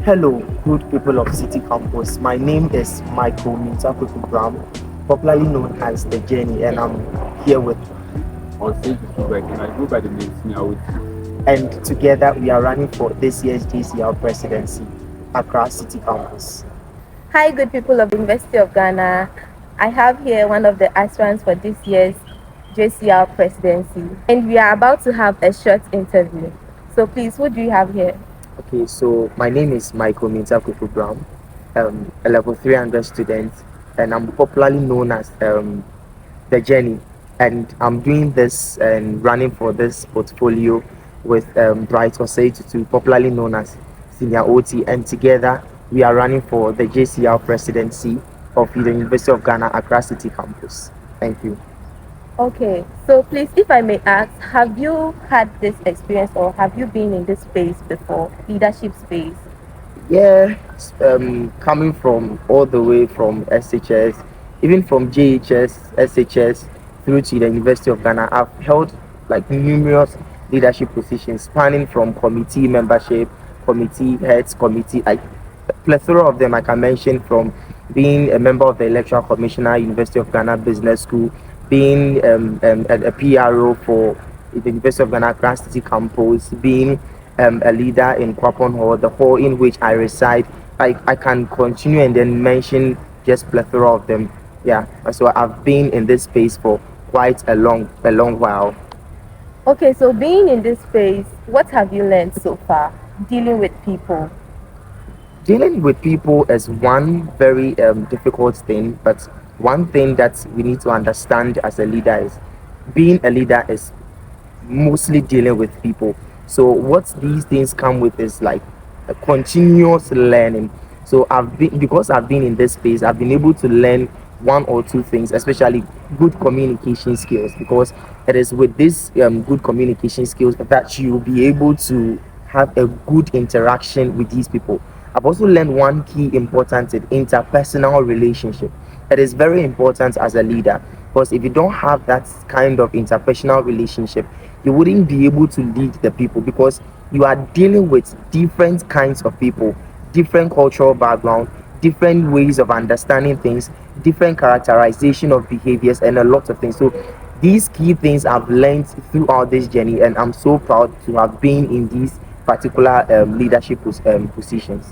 Hello, good people of City Campus. My name is Michael Mintakuku Brown, popularly known as The Journey, and I'm here with, Or say to Kubek, and I go by the name Senior. and together we are running for this year's JCL presidency across City Campus. Hi, good people of the University of Ghana. I have here one of the aspirants for this year's JCR presidency, and we are about to have a short interview. So, please, who do you have here? Okay, so my name is Michael Mintakuku Brown, a level 300 student, and I'm popularly known as The Journey. And I'm doing this and running for this portfolio with Bright Osei, popularly known as Senior OT, and together we are running for the JCR presidency of the University of Ghana Accra City Campus. Thank you. Okay, so please, if I may ask, have you had this experience or have you been in this space before, leadership space? Yeah, coming from all the way from SHS, even from JHS, SHS, through to the University of Ghana, I've held like numerous leadership positions, spanning from committee membership, committee heads, committee, like a plethora of them. I can mention from being a member of the Electoral Commissioner, University of Ghana Business School, being a PRO for the University of Ghana Grand City Campus, being a leader in Kwapon Hall, the hall in which I reside. I can continue and then mention just plethora of them. Yeah, so I've been in this space for quite a long while. Okay, so being in this space, what have you learned so far dealing with people? Dealing with people is one very difficult thing, but one thing that we need to understand as a leader is being a leader is mostly dealing with people. So what these things come with is like a continuous learning. So I've been in this space, I've been able to learn one or two things, especially good communication skills, because it is with this good communication skills that you'll be able to have a good interaction with these people. I've also learned one key important thing: interpersonal relationship. It is very important as a leader, because if you don't have that kind of interpersonal relationship, you wouldn't be able to lead the people, because you are dealing with different kinds of people, different cultural background, different ways of understanding things, different characterization of behaviors, and a lot of things. So these key things I've learned throughout this journey, and I'm so proud to have been in these particular leadership positions.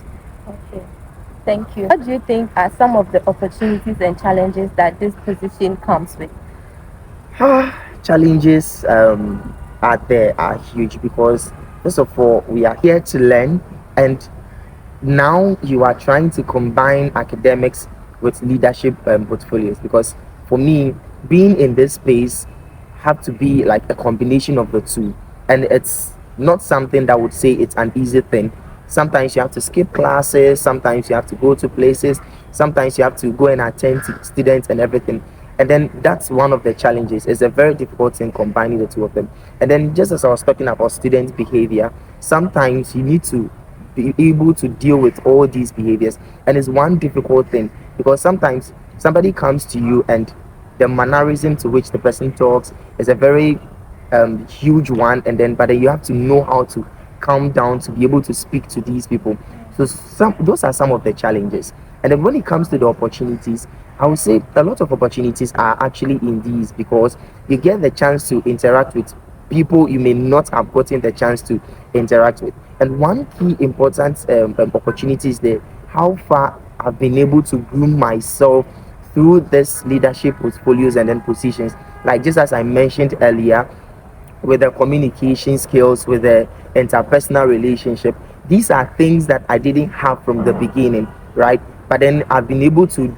Okay, thank you. What do you think are some of the opportunities and challenges that this position comes with? Challenges are there are huge, because first of all we are here to learn, and now you are trying to combine academics with leadership portfolios, because for me, being in this space have to be like a combination of the two, and it's not something that would say it's an easy thing. Sometimes you have to skip classes, sometimes you have to go to places, sometimes you have to go and attend to students and everything, and then that's one of the challenges. It's a very difficult thing combining the two of them. And then, just as I was talking about student behavior, sometimes you need to be able to deal with all these behaviors, and it's one difficult thing, because sometimes somebody comes to you and the mannerism to which the person talks is a very huge one, and then but then you have to know how to calm down to be able to speak to these people. So some those are some of the challenges. And then when it comes to the opportunities, I would say a lot of opportunities are actually in these, because you get the chance to interact with people you may not have gotten the chance to interact with. And one key important opportunity is the how far I've been able to groom myself through this leadership portfolios and then positions. Like just as I mentioned earlier, with the communication skills, with the interpersonal relationship. These are things that I didn't have from the beginning, right? But then I've been able to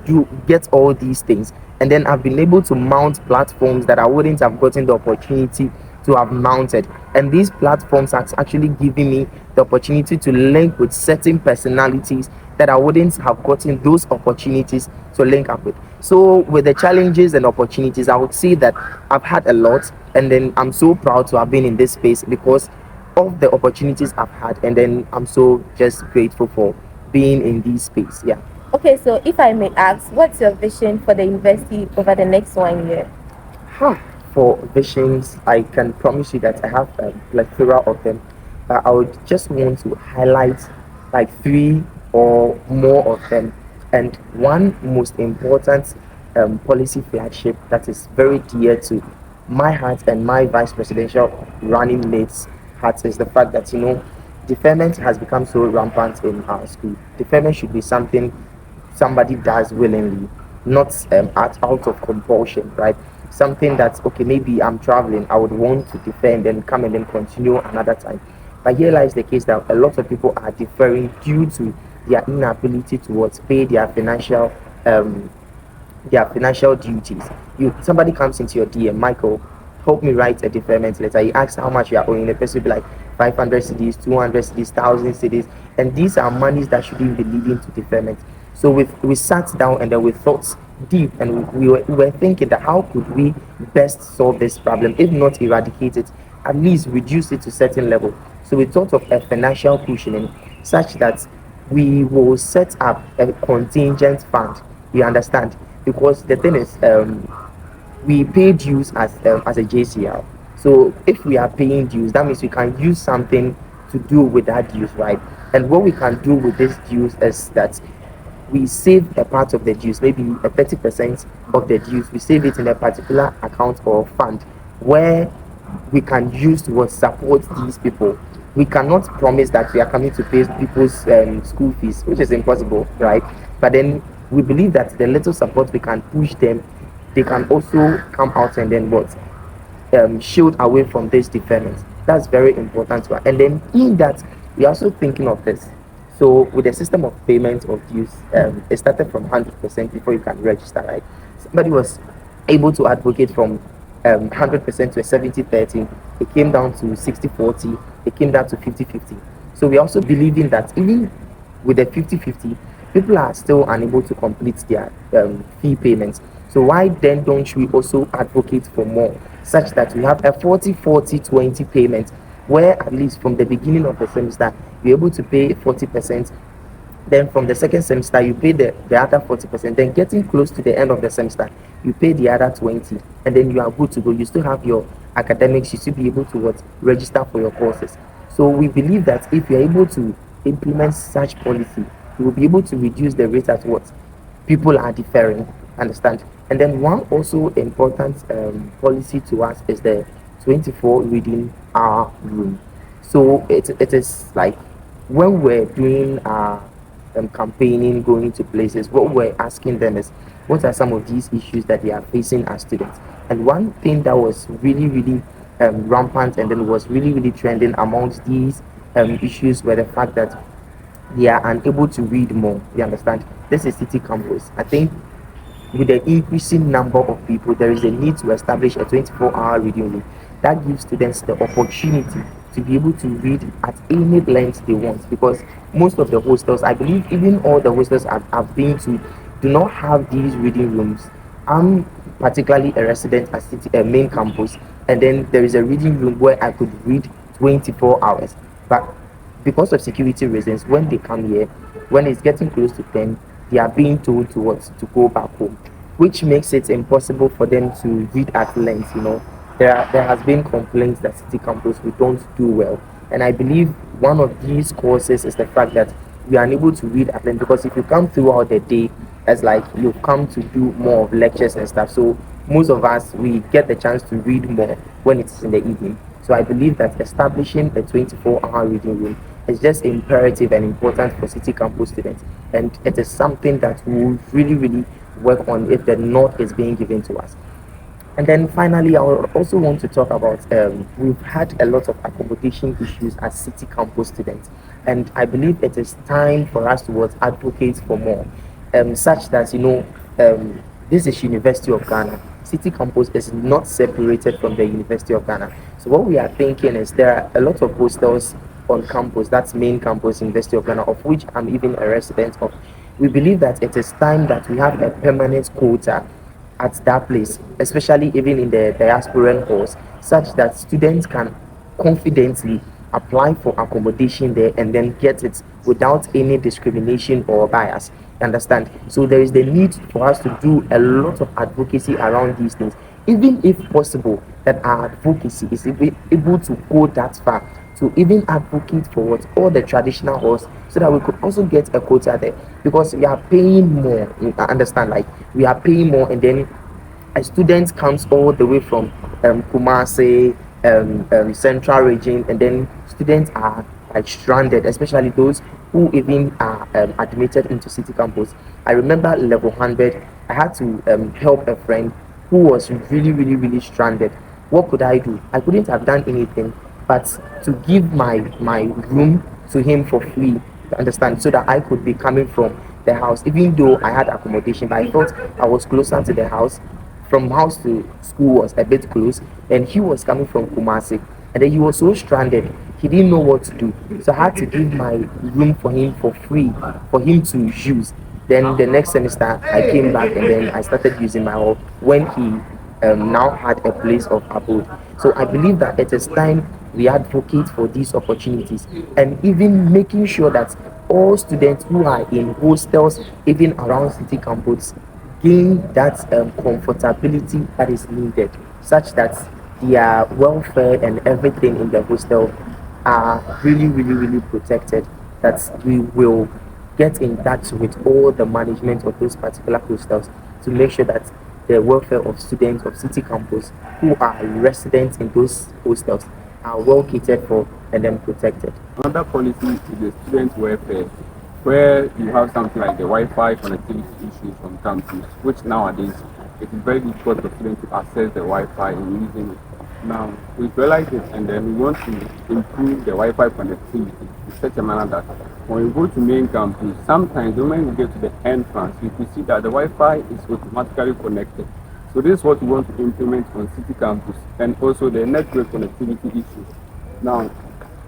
get all these things, and then I've been able to mount platforms that I wouldn't have gotten the opportunity to have mounted. And these platforms are actually giving me the opportunity to link with certain personalities that I wouldn't have gotten those opportunities to link up with. So, with the challenges and opportunities, I would say that I've had a lot, and then I'm so proud to have been in this space because of the opportunities I've had, and then I'm so just grateful for being in this space. Yeah. Okay, so if I may ask, what's your vision for the university over the next 1 year? For visions, I can promise you that I have a plethora of them. But I would just want to highlight like three or more of them. And one most important policy flagship that is very dear to my heart and my vice presidential running mate's heart is the fact that deferment has become so rampant in our school. Deferment should be something somebody does willingly, not out of compulsion, right? Something that's okay, maybe I'm traveling, I would want to defer and then come and then continue another time. But here lies the case that a lot of people are deferring due to their inability towards pay um, their financial duties. Somebody comes into your DM, Michael, help me write a deferment letter. You ask how much you are owing. The person will be like 500 CDs, 200 CDs, 1,000 CDs, and these are monies that shouldn't be leading to deferment. So we sat down and then we thought deep, and we were thinking that how could we best solve this problem, if not eradicate it, at least reduce it to certain level. So we thought of a financial cushioning such that we will set up a contingent fund. You understand? Because the thing is, we pay dues as a JCL. So if we are paying dues, that means we can use something to do with that dues, right? And what we can do with this dues is that we save a part of the dues, maybe a 30% of the dues, we save it in a particular account or fund where we can use to support these people. We cannot promise that we are coming to pay people's school fees, which is impossible, right? But then we believe that the little support we can push them, they can also come out and then shield away from this deferment. That's very important to us. And then in that, we're also thinking of this. So with the system of payment of dues, it started from 100% before you can register, right? Somebody was able to advocate from 100% to a 70-30. It came down to 60-40. It came down to 50-50. So we also believing that even with the 50-50, people are still unable to complete their fee payments. So why then don't we also advocate for more, such that we have a 40-40-20 payment, where at least from the beginning of the semester you're able to pay 40%, then from the second semester you pay the other 40%, then getting close to the end of the semester you pay the other 20, and then you are good to go. You still have your academics, you still be able to register for your courses. So we believe that if you're able to implement such policy, you will be able to reduce the rate at what people are deferring. Understand? And then one also important policy to us is the 24 reading hour rule. So it is like when we're doing our campaigning, going to places, what we're asking them is what are some of these issues that they are facing as students. And one thing that was really really rampant and then was really really trending amongst these issues were the fact that they are unable to read more. You understand? This is city campus. I think with the increasing number of people, there is a need to establish a 24-hour reading room that gives students the opportunity to be able to read at any length they want. Because most of the hostels, I believe, even all the hostels I've been to, do not have these reading rooms. I'm particularly a resident at city main campus, and then there is a reading room where I could read 24 hours. But because of security reasons, when they come here, when it's getting close to 10, they are being told to go back home, which makes it impossible for them to read at length. There has been complaints that city campus we don't do well, and I believe one of these causes is the fact that we are unable to read at length, because if you come throughout the day, as like you've come to do more of lectures and stuff, so most of us we get the chance to read more when it's in the evening. So I believe that establishing a 24-hour reading room is just imperative and important for city campus students, and it is something that we will really really work on if the nod is being given to us. And then finally, I would also want to talk about we've had a lot of accommodation issues as city campus students, and I believe it is time for us to advocate for more, such that this is University of Ghana. City campus is not separated from the University of Ghana. So what we are thinking is there are a lot of hostels on campus. That's main campus, University of Ghana, of which I'm even a resident of. We believe that it is time that we have a permanent quota at that place, especially even in the diasporan halls, such that students can confidently apply for accommodation there and then get it without any discrimination or bias. Understand? So there is the need for us to do a lot of advocacy around these things, even if possible that our advocacy is able to go that far to even advocate for what all the traditional halls so that we could also get a quota there, because we are paying more. You understand, like we are paying more, and then a student comes all the way from Kumasi, Central Region, and then students are like stranded, especially those who even are admitted into City Campus. I remember level 100, I had to help a friend who was really, really, really stranded. What could I do? I couldn't have done anything but to give my room to him for free, you understand, so that I could be coming from the house, even though I had accommodation, but I felt I was closer to the house. From house to school was a bit close, and he was coming from Kumasi, and then he was so stranded, he didn't know what to do. So I had to give my room for him for free for him to use. Then the next semester I came back, and then I started using my hall when he now had a place of abode. So I believe that it is time we advocate for these opportunities, and even making sure that all students who are in hostels, even around city campus, gain that comfortability that is needed, such that their welfare and everything in the hostel are really, really, really protected. That we will get in touch with all the management of those particular hostels to make sure that the welfare of students of city campus who are residents in those hostels are well catered for and then protected. Another policy is the student welfare, where you have something like the Wi-Fi connectivity issues on campus, which nowadays it is very difficult for students to access the Wi-Fi and using it. Now we realize it, and then we want to improve the Wi-Fi connectivity in such a manner that when you go to main campus, sometimes when you get to the entrance, you can see that the Wi-Fi is automatically connected. So this is what we want to implement on city campus, and also the network connectivity issues. Now,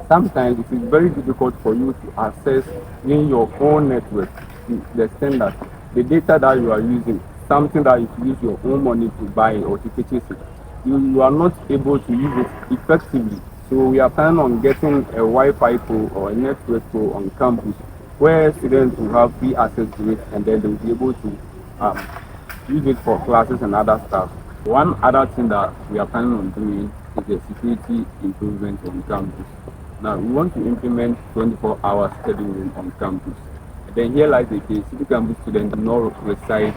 sometimes it is very difficult for you to access in your own network to the extent that the data that you are using, something that you use your own money to buy or to purchase it, you are not able to use it effectively. So we are planning on getting a Wi-Fi pole or a network pole on campus where students will have free access to it, and then they will be able to use it for classes and other stuff. One other thing that we are planning on doing is the security improvement on campus. Now we want to implement 24-hour scheduling on campus. And then here lies the case, city campus students do not reside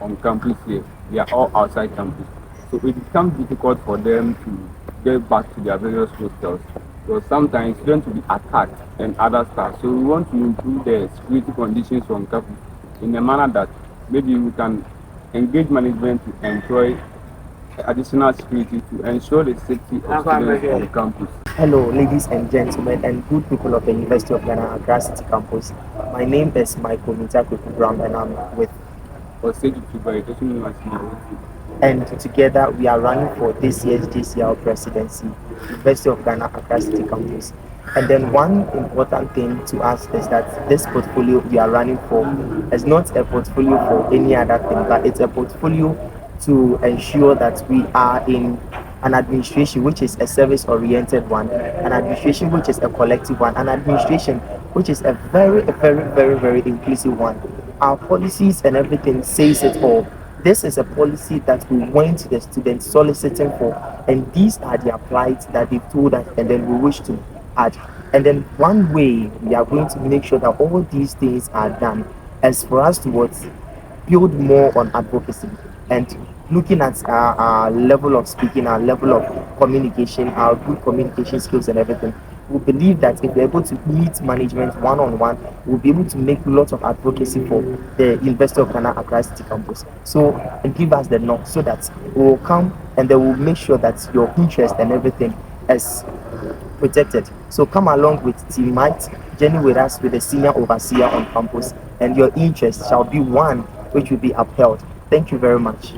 on campus here. They are all outside campus. So it becomes difficult for them to get back to their various hostels. So sometimes students will be attacked and other stuff. So we want to improve the security conditions on campus in a manner that maybe we can engage management to employ additional security to ensure the safety of students on campus. Hello, ladies and gentlemen, and good people of the University of Ghana, Accra City Campus. My name is Michael Mitakuku Brown, and I'm with, and together we are running for this year's JCL presidency, University of Ghana, Accra City Campus. And then one important thing to ask is that this portfolio we are running for is not a portfolio for any other thing, but it's a portfolio to ensure that we are in an administration which is a service-oriented one, an administration which is a collective one, an administration which is a very, very, very, very inclusive one. Our policies and everything says it all. This is a policy that we went to the students soliciting for, and these are the plights that they told us, and then we wish to add. And then one way we are going to make sure that all these things are done is for us to what, build more on advocacy and looking at our level of speaking, our level of communication, our good communication skills and everything. We believe that if we're able to meet management one-on-one, we'll be able to make lots of advocacy for the University of Ghana Accra City Campus. So, and give us the knock so that we will come and they will make sure that your interest and everything is protected. So come along with Team Might, journey with us with the senior overseer on campus, and your interest shall be one which will be upheld. Thank you very much.